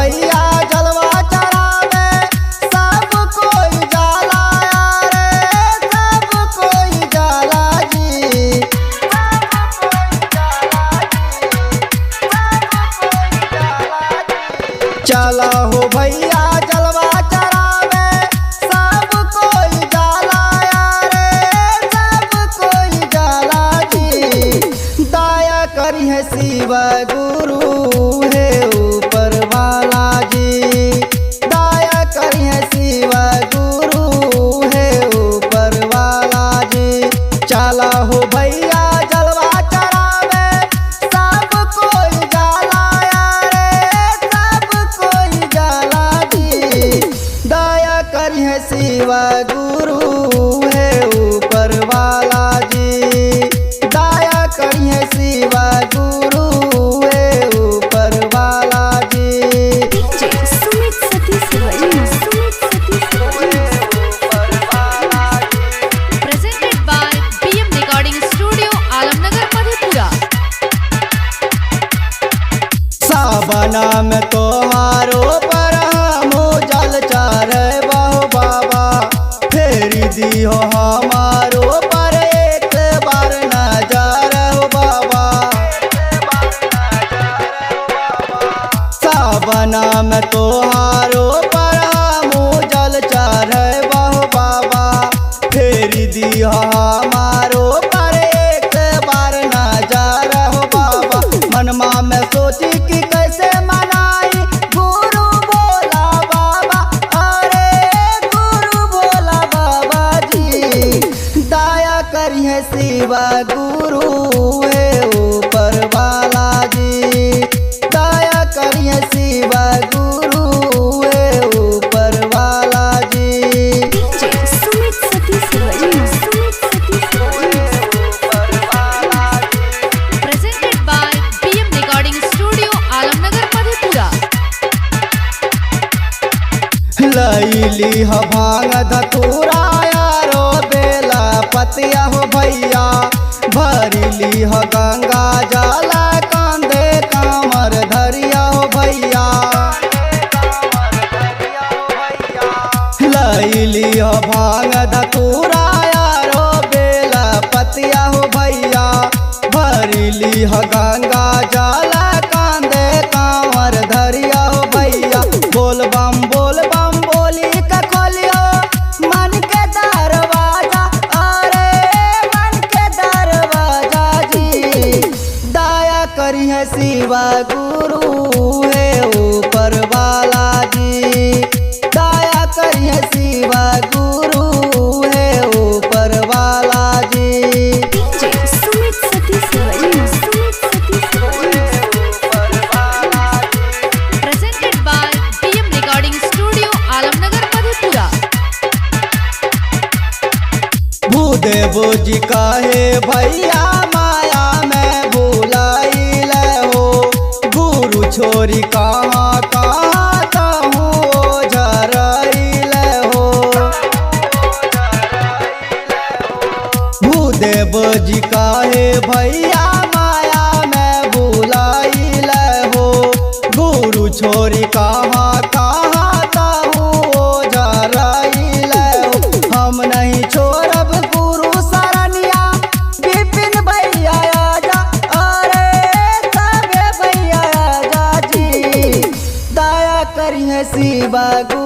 भैया जलवा चढ़ावे सब कोई जाला रे, सब कोई जाला जी। चला हो भैया जलवा चढ़ावे सब कोई जाला रे, सब कोई जाला जी। दया करी है शिव गुरु है ऊपर वाला जी, दया करी है शिव गुरु है ऊपर वाला जी। चला हो भैया जलवा चढ़ावे सब कोई जाला रे, सब कोई जाला जी। दया करी है शिव गुरु है ऊपर वाला जी, दया करी है शिव गुरु है ऊपर वाला जी। सुमित सतीश वजीर, सुमित सतीश वजीर। Presented by PM Recording Studio, Alamnagar, Madhepura. साबना में तोहारो पर हमो जल चढ़े बहु बाबा, फेरी दियो हमारो पर एक बार नजर हो बाबा। साबना में तोहारो पर हमो जल चढ़े बहु बाबा, फेरी दियो हमारो पर एक बार नजर हो बाबा। मनमा में सोची कि कैसे मनाई गुरु बोला बाबा, अरे गुरु बोला बाबा जी। दया करी है शिव गुरु है ऊपर वाला जी, दया करी है शिव गुरु है ऊपर वाला जी। सुमित सतीश वजीर, सुमित सतीश वजीर। Presented by PM Recording Studio, Alamnagar, Madhepura. लैली ह भांग धतूरा यारो बेला पतिया हो भैया, भरली ह गंगा जला कांधे कामर धरिया हो भैया। लैली ह भांग धतूरा यारो बेला पतिया हो भैया, भरली ह गंगा जला कांधे कामर धरिया हो भैया। बोल बम बोली का खोलियो मन के दरवाजा, अरे मन के दरवाजा जी। दया करी है शिव गुरु है ऊपर वाला जी, दया करी है शिव गुरु है ऊपर वाला जी। सुमित सतीश वजीर, सुमित सतीश वजीर। Presented by PM Recording Studio, Alamnagar, Madhepura. Bhudev जी काहे भैया माया में भूलाइल हो, गुरु छोरी कहाँ कहाँ कहूँ झरइल हो। भूदेव जी काहे भैया माया में भूलाइल हो, गुरु छोरी कहाँ कहाँ कहूँ झरइल हो। हम नहीं छोड़ब गुरु सरनिया, विपिन भैया आजा, अरे सबे भैया आजा जी। दया करी है शिव गुरु